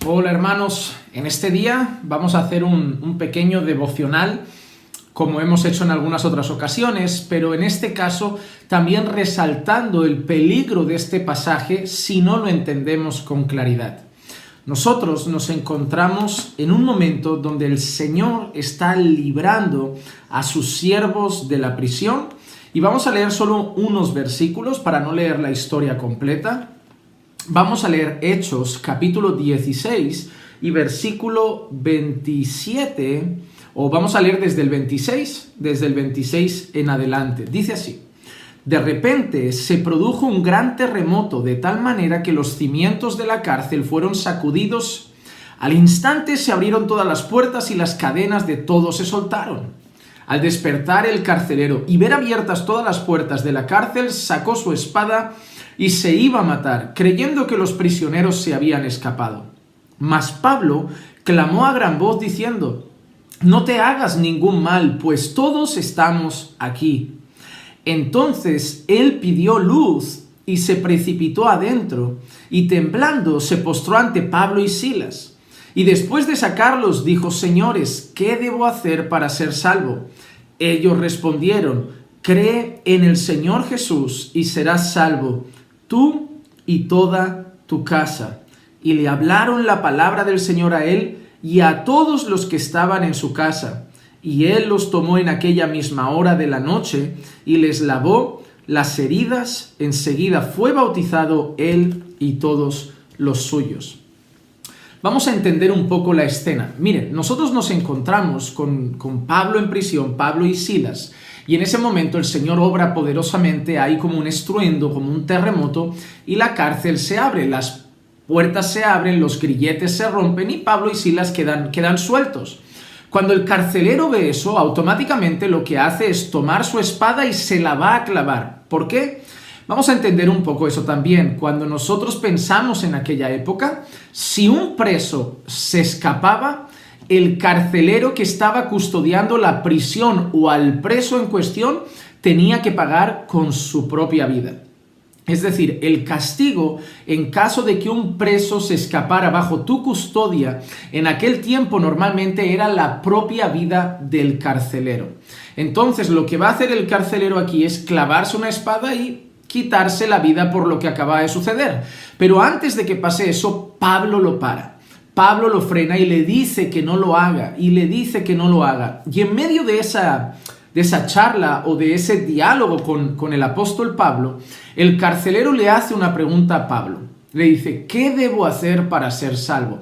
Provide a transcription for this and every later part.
Hola hermanos, en este día vamos a hacer un pequeño devocional como hemos hecho en algunas otras ocasiones, pero en este caso también resaltando el peligro de este pasaje si no lo entendemos con claridad. Nosotros nos encontramos en un momento donde el Señor está librando a sus siervos de la prisión y vamos a leer solo unos versículos para no leer la historia completa. Vamos a leer Hechos capítulo 16 y versículo 27, o vamos a leer desde el 26 en adelante. Dice así: de repente se produjo un gran terremoto de tal manera que los cimientos de la cárcel fueron sacudidos. Al instante se abrieron todas las puertas y las cadenas de todos se soltaron. Al despertar el carcelero y ver abiertas todas las puertas de la cárcel, sacó su espada y se iba a matar, creyendo que los prisioneros se habían escapado. Mas Pablo clamó a gran voz diciendo: no te hagas ningún mal, pues todos estamos aquí. Entonces él pidió luz y se precipitó adentro, y temblando se postró ante Pablo y Silas. Y después de sacarlos dijo: señores, ¿qué debo hacer para ser salvo? Ellos respondieron: cree en el Señor Jesús y serás salvo, tú y toda tu casa. Y le hablaron la palabra del Señor a él y a todos los que estaban en su casa. Y él los tomó en aquella misma hora de la noche y les lavó las heridas. Enseguida fue bautizado él y todos los suyos. Vamos a entender un poco la escena. Miren, nosotros nos encontramos con Pablo en prisión, Pablo y Silas. Y en ese momento el Señor obra poderosamente, hay como un estruendo, como un terremoto, y la cárcel se abre, las puertas se abren, los grilletes se rompen y Pablo y Silas quedan sueltos. Cuando el carcelero ve eso, automáticamente lo que hace es tomar su espada y se la va a clavar. ¿Por qué? Vamos a entender un poco eso también. Cuando nosotros pensamos en aquella época, si un preso se escapaba, el carcelero que estaba custodiando la prisión o al preso en cuestión tenía que pagar con su propia vida. Es decir, el castigo en caso de que un preso se escapara bajo tu custodia, en aquel tiempo normalmente era la propia vida del carcelero. Entonces lo que va a hacer el carcelero aquí es clavarse una espada y quitarse la vida por lo que acaba de suceder. Pero antes de que pase eso, Pablo lo para. Pablo lo frena y le dice que no lo haga, y en medio de esa charla o de ese diálogo con el apóstol Pablo, el carcelero le hace una pregunta a Pablo. Le dice: ¿qué debo hacer para ser salvo?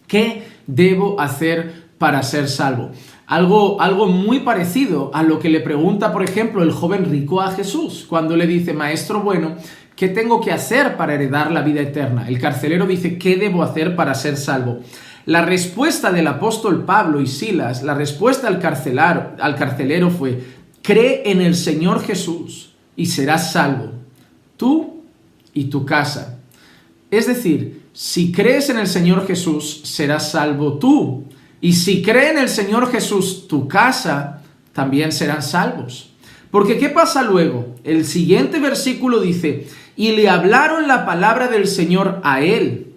¿Qué debo hacer para ser salvo? Algo muy parecido a lo que le pregunta, por ejemplo, el joven rico a Jesús, cuando le dice: maestro bueno, ¿qué tengo que hacer para heredar la vida eterna? El carcelero dice: ¿qué debo hacer para ser salvo? La respuesta del apóstol Pablo y Silas, la respuesta al carcelero fue: cree en el Señor Jesús y serás salvo, tú y tu casa. Es decir, si crees en el Señor Jesús, serás salvo tú. Y si cree en el Señor Jesús, tu casa, también serán salvos. Porque ¿qué pasa luego? El siguiente versículo dice: y le hablaron la palabra del Señor a él.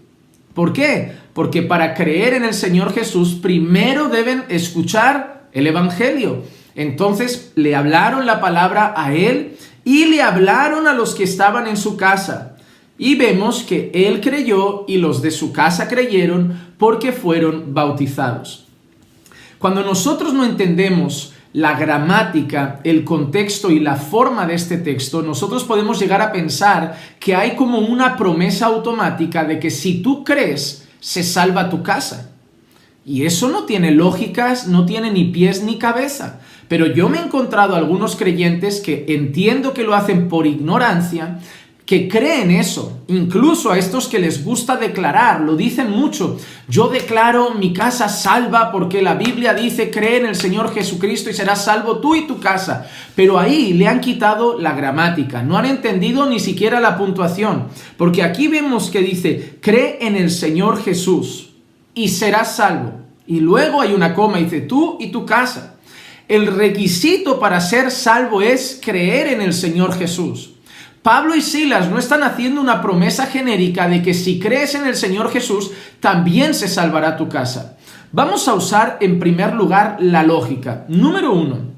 ¿Por qué? Porque para creer en el Señor Jesús, primero deben escuchar el Evangelio. Entonces le hablaron la palabra a él y le hablaron a los que estaban en su casa. Y vemos que él creyó y los de su casa creyeron porque fueron bautizados. Cuando nosotros no entendemos la gramática, el contexto y la forma de este texto, nosotros podemos llegar a pensar que hay como una promesa automática de que si tú crees, se salva tu casa. Y eso no tiene lógicas, no tiene ni pies ni cabeza. Pero yo me he encontrado algunos creyentes que entiendo que lo hacen por ignorancia, que creen eso, incluso a estos que les gusta declarar, lo dicen mucho: yo declaro mi casa salva porque la Biblia dice cree en el Señor Jesucristo y serás salvo tú y tu casa. Pero ahí le han quitado la gramática, no han entendido ni siquiera la puntuación, porque aquí vemos que dice cree en el Señor Jesús y serás salvo, y luego hay una coma y dice tú y tu casa. El requisito para ser salvo es creer en el Señor Jesús. Pablo y Silas no están haciendo una promesa genérica de que si crees en el Señor Jesús, también se salvará tu casa. Vamos a usar en primer lugar la lógica. Número 1.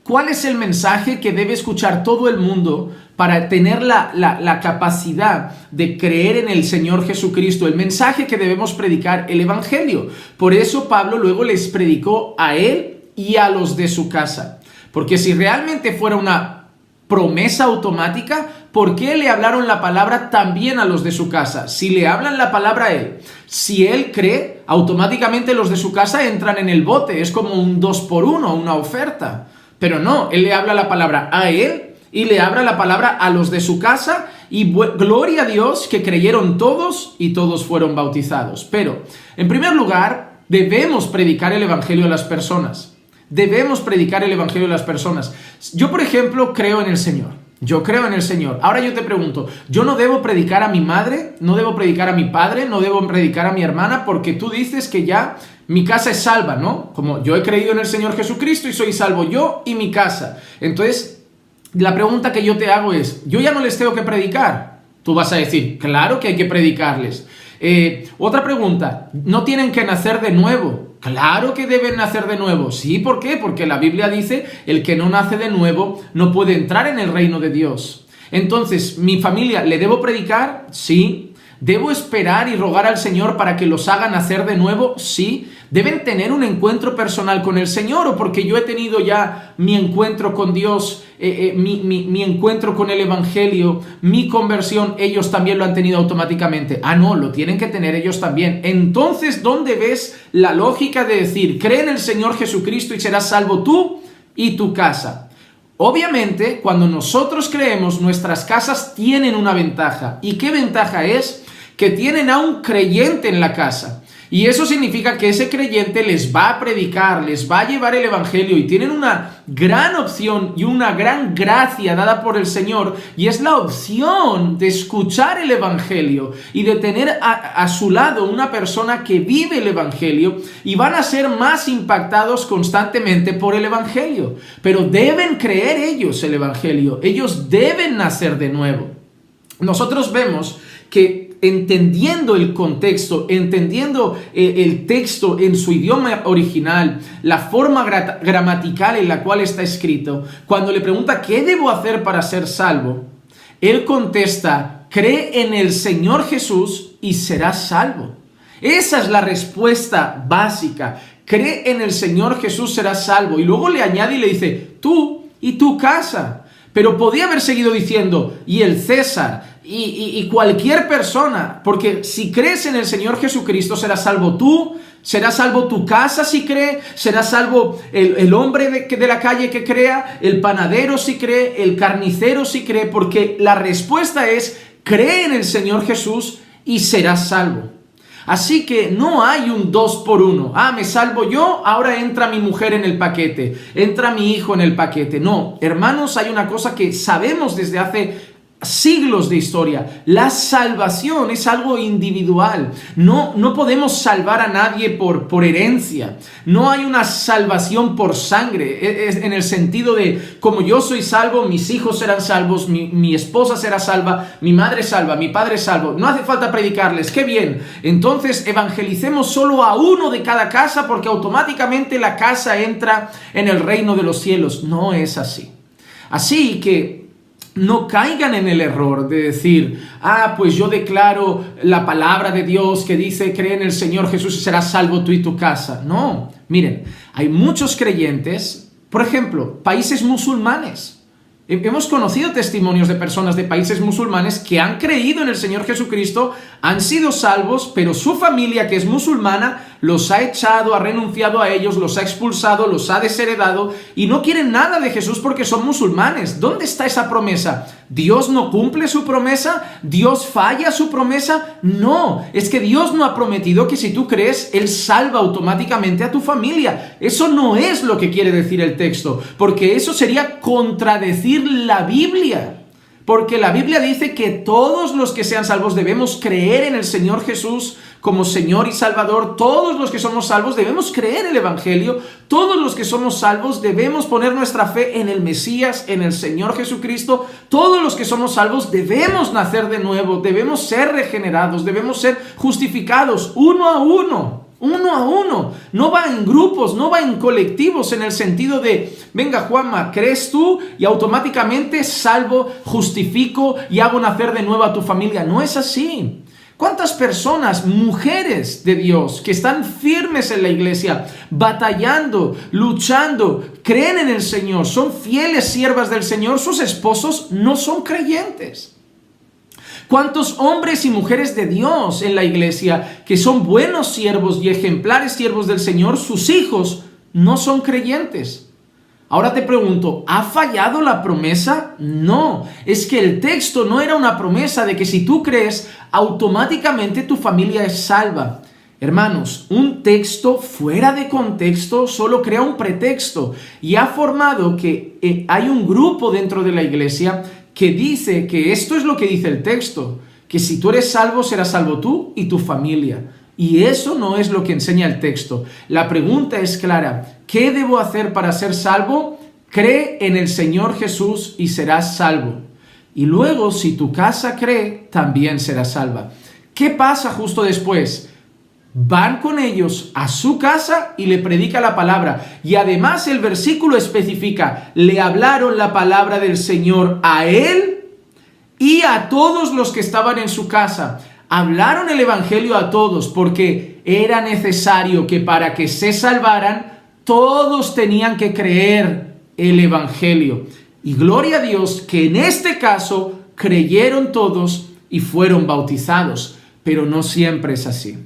¿Cuál es el mensaje que debe escuchar todo el mundo para tener la capacidad de creer en el Señor Jesucristo? El mensaje que debemos predicar, el Evangelio. Por eso Pablo luego les predicó a él y a los de su casa. Porque si realmente fuera una promesa automática, ¿por qué le hablaron la palabra también a los de su casa? Si le hablan la palabra a él, si él cree, automáticamente los de su casa entran en el bote. Es como un 2x1, una oferta. Pero no, él le habla la palabra a él y le habla la palabra a los de su casa, y gloria a Dios que creyeron todos y todos fueron bautizados. Pero, en primer lugar, debemos predicar el Evangelio a las personas. Debemos predicar el Evangelio a las personas. Yo, por ejemplo, creo en el Señor. Yo creo en el Señor. Ahora yo te pregunto, ¿yo no debo predicar a mi madre? ¿No debo predicar a mi padre? ¿No debo predicar a mi hermana? Porque tú dices que ya mi casa es salva, ¿no? Como yo he creído en el Señor Jesucristo y soy salvo yo y mi casa. Entonces, la pregunta que yo te hago es, ¿yo ya no les tengo que predicar? Tú vas a decir, claro que hay que predicarles. Otra pregunta, ¿no tienen que nacer de nuevo? Claro que deben nacer de nuevo. Sí, ¿por qué? Porque la Biblia dice, el que no nace de nuevo no puede entrar en el reino de Dios. Entonces, ¿mi familia le debo predicar? Sí. ¿Debo esperar y rogar al Señor para que los haga nacer de nuevo? Sí. ¿Deben tener un encuentro personal con el Señor? ¿O porque yo he tenido ya mi encuentro con Dios, mi encuentro con el Evangelio, mi conversión, ellos también lo han tenido automáticamente? Ah, no, lo tienen que tener ellos también. Entonces, ¿dónde ves la lógica de decir, cree en el Señor Jesucristo y serás salvo tú y tu casa? Obviamente, cuando nosotros creemos, nuestras casas tienen una ventaja. ¿Y qué ventaja es? Que tienen a un creyente en la casa. Y eso significa que ese creyente les va a predicar, les va a llevar el Evangelio, y tienen una gran opción y una gran gracia dada por el Señor, y es la opción de escuchar el Evangelio y de tener a su lado una persona que vive el Evangelio, y van a ser más impactados constantemente por el Evangelio. Pero deben creer ellos el Evangelio, ellos deben nacer de nuevo. Nosotros vemos que entendiendo el contexto, entendiendo el texto en su idioma original, la forma gramatical en la cual está escrito, cuando le pregunta ¿qué debo hacer para ser salvo?, él contesta, cree en el Señor Jesús y serás salvo. Esa es la respuesta básica. Cree en el Señor Jesús, serás salvo. Y luego le añade y le dice, tú y tu casa. Pero podía haber seguido diciendo, y el César, y cualquier persona, porque si crees en el Señor Jesucristo, serás salvo tú, serás salvo tu casa si cree, serás salvo el hombre de la calle que crea, el panadero si cree, el carnicero si cree, porque la respuesta es, cree en el Señor Jesús y serás salvo. Así que no hay un 2x1. Ah, me salvo yo, ahora entra mi mujer en el paquete, entra mi hijo en el paquete. No, hermanos, hay una cosa que sabemos desde hace siglos de historia. La salvación es algo individual. No podemos salvar a nadie por herencia. No hay una salvación por sangre, en el sentido de como yo soy salvo, mis hijos serán salvos, mi esposa será salva, mi madre salva, mi padre salvo. No hace falta predicarles. ¡Qué bien! Entonces evangelicemos solo a uno de cada casa, porque automáticamente la casa entra en el reino de los cielos. No es así. Así que no caigan en el error de decir, pues yo declaro la palabra de Dios que dice, cree en el Señor Jesús y serás salvo tú y tu casa. No, miren, hay muchos creyentes, por ejemplo, países musulmanes. Hemos conocido testimonios de personas de países musulmanes que han creído en el Señor Jesucristo, han sido salvos, pero su familia, que es musulmana, los ha echado, ha renunciado a ellos, los ha expulsado, los ha desheredado y no quieren nada de Jesús porque son musulmanes. ¿Dónde está esa promesa? ¿Dios no cumple su promesa? ¿Dios falla su promesa? No, es que Dios no ha prometido que si tú crees, Él salva automáticamente a tu familia. Eso no es lo que quiere decir el texto, porque eso sería contradecir la Biblia. Porque la Biblia dice que todos los que sean salvos debemos creer en el Señor Jesús como Señor y Salvador. Todos los que somos salvos debemos creer el Evangelio. Todos los que somos salvos debemos poner nuestra fe en el Mesías, en el Señor Jesucristo. Todos los que somos salvos debemos nacer de nuevo, debemos ser regenerados, debemos ser justificados uno a uno. Uno a uno, no va en grupos, no va en colectivos, en el sentido de, venga Juanma, crees tú y automáticamente salvo, justifico y hago nacer de nuevo a tu familia. No es así. ¿Cuántas personas, mujeres de Dios, que están firmes en la iglesia, batallando, luchando, creen en el Señor, son fieles siervas del Señor, sus esposos no son creyentes? ¿Cuántos hombres y mujeres de Dios en la iglesia que son buenos siervos y ejemplares siervos del Señor, sus hijos no son creyentes? Ahora te pregunto, ¿ha fallado la promesa? No, es que el texto no era una promesa de que si tú crees, automáticamente tu familia es salva. Hermanos, un texto fuera de contexto solo crea un pretexto y ha formado que hay un grupo dentro de la iglesia que dice que esto es lo que dice el texto, que si tú eres salvo, serás salvo tú y tu familia. Y eso no es lo que enseña el texto. La pregunta es clara: ¿qué debo hacer para ser salvo? Cree en el Señor Jesús y serás salvo. Y luego, si tu casa cree, también será salva. ¿Qué pasa justo después? Van con ellos a su casa y le predica la palabra. Y además el versículo especifica, le hablaron la palabra del Señor a él y a todos los que estaban en su casa. Hablaron el evangelio a todos porque era necesario que para que se salvaran, todos tenían que creer el evangelio. Y gloria a Dios que en este caso creyeron todos y fueron bautizados. Pero no siempre es así.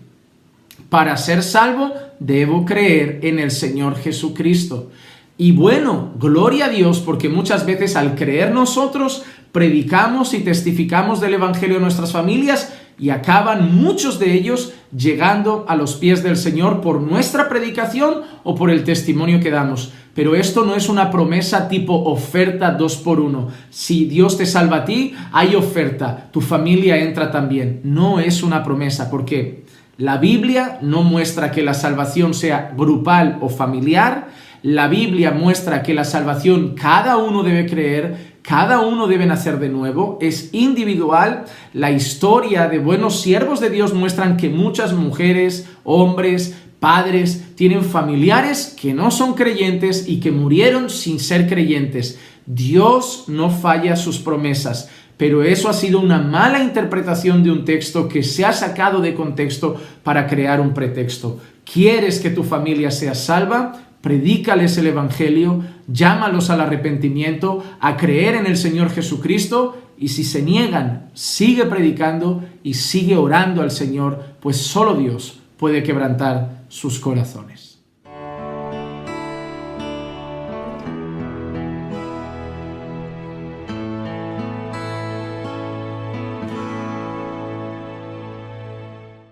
Para ser salvo, debo creer en el Señor Jesucristo. Y bueno, gloria a Dios, porque muchas veces al creer nosotros, predicamos y testificamos del Evangelio en nuestras familias y acaban muchos de ellos llegando a los pies del Señor por nuestra predicación o por el testimonio que damos. Pero esto no es una promesa tipo oferta 2x1. Si Dios te salva a ti, hay oferta, tu familia entra también. No es una promesa, porque la Biblia no muestra que la salvación sea grupal o familiar. La Biblia muestra que la salvación cada uno debe creer, cada uno debe nacer de nuevo, es individual. La historia de buenos siervos de Dios muestran que muchas mujeres, hombres, padres tienen familiares que no son creyentes y que murieron sin ser creyentes. Dios no falla sus promesas. Pero eso ha sido una mala interpretación de un texto que se ha sacado de contexto para crear un pretexto. ¿Quieres que tu familia sea salva? Predícales el Evangelio, llámalos al arrepentimiento, a creer en el Señor Jesucristo, y si se niegan, sigue predicando y sigue orando al Señor, pues solo Dios puede quebrantar sus corazones.